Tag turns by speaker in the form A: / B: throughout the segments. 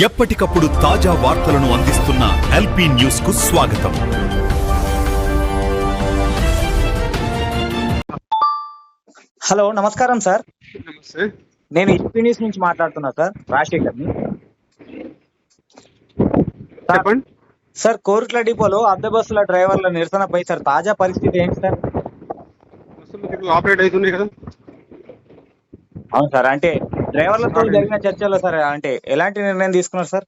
A: ఎప్పటికప్పుడు తాజా వార్తలను అందిస్తున్న ఎల్పీ న్యూస్ కు స్వాగతం.
B: హలో, నమస్కారం సార్.
C: నమస్తే.
B: నేను ఎల్పీ న్యూస్ నుంచి మాట్లాడుతున్నా సార్, రాజశేఖర్ని.
C: చెప్పండి
B: సార్, కోరుట్ల డిపోలో అద్దె బస్సుల డ్రైవర్ల నిరసనపై సార్ తాజా పరిస్థితి ఏంటి సార్?
C: బస్సులు ఇప్పుడు ఆపరేట్ అవుతున్నాయి కదా.
B: అవును సార్, అంటే డ్రైవర్లతో జరిగిన చర్చలో సార్ అంటే ఎలాంటి నిర్ణయం తీసుకున్నారు సార్?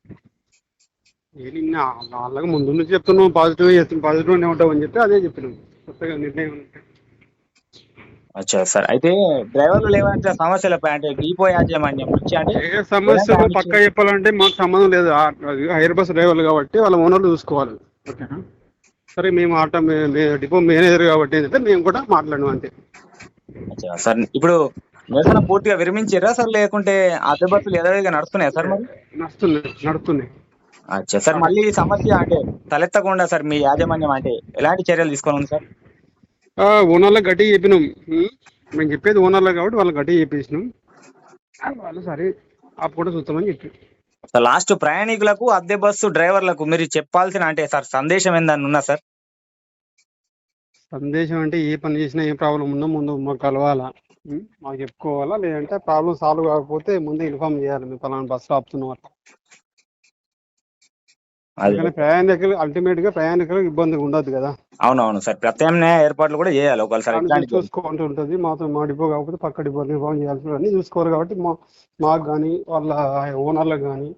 C: నిన్న వాళ్ళకి ముందు నుంచి చెప్తున్నాం, పాజిటివ్గానే ఉంటామని చెప్పి అదే చెప్పినాం. కొత్తగా నిర్ణయం
B: అచ్చా సార్, అయితే డ్రైవర్లు ఏమైనా సమస్యలపై అంటే డిపో యాజమాన్యం నుంచి అంటే
C: ఏ సమస్యలు పక్కా చెప్పాలంటే మాకు సంబంధం లేదు. హైర్ బస్ డ్రైవర్లు కాబట్టి వాళ్ళ ఓనర్లు చూసుకోవాలి. ఓకేనా? సరే, మేము డిపో మేనేజర్ కాబట్టి ఏంటంటే మేము కూడా మాట్లాడినాం అంతే.
B: అచ్చా సార్, ఇప్పుడు నిరసన పూర్తిగా విరమించారా సార్, లేకుంటే అద్దె బస్సులు యథావిధిగా నడుస్తున్నాయా సార్ మరి?
C: నడుస్తున్నాయి.
B: అచ్చా సార్, మళ్ళీ ఈ సమస్య అంటే తలెత్తకుండా సార్ మీ యాజమాన్యం అంటే ఎలాంటి చర్యలు తీసుకోవాలి సార్?
C: ఓనర్లకు గట్టిగా చెప్పినాం. మేము చెప్పేది ఓనర్లకు కాబట్టి వాళ్ళకి గట్టిగా చెప్పేసినాం. వాళ్ళు సరే ఆపు కూడా చూస్తామని చెప్పి.
B: లాస్ట్ ప్రయాణికులకు అద్దె బస్సు డ్రైవర్లకు మీరు చెప్పాల్సిన అంటే సార్ సందేశం ఏందని ఉన్నా సార్?
C: సందేశం అంటే ఏ పని చేసినా ఏ ప్రాబ్లం ఉందో ముందు మాకు కలవాలా, మాకు చెప్పుకోవాలా. లేదంటే ప్రాబ్లం సాల్వ్ కాకపోతే ముందే ఇన్ఫార్మ్ చేయాలి, మేము పలానా బస్సు ఆపుతున్నాం అట్లా. అందుకని ప్రయాణికులు అల్టిమేట్ గా ప్రయాణికులకు ఇబ్బంది ఉండదు కదా.
B: అవునవును సార్, ప్రత్యామ్నాయ ఏర్పాట్లు కూడా చేయాలి ఒకసారి
C: చూసుకుంటూ ఉంటుంది. మా డిపో కాకపోతే పక్క డిపో ఇన్ఫార్మ్ చేయాల్సి అన్ని చూసుకోవాలి. కాబట్టి మాకు కానీ వాళ్ళ ఓనర్లకు కానీ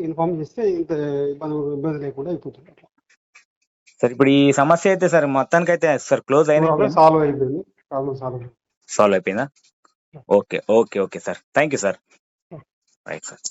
C: ఇన్ఫార్మ్ చేస్తే ఇంత ఇబ్బంది లేకుండా అయిపోతుంది.
B: సార్, ఇప్పుడు ఈ సమస్య అయితే సార్ మొత్తానికి అయితే సార్ క్లోజ్ అయినా
C: సాల్వ్ అయిపోయింది. ప్రాబ్లం
B: సాల్వ్ అయిపోయిందా? Okay okay okay sir, thank you sir. Right sir.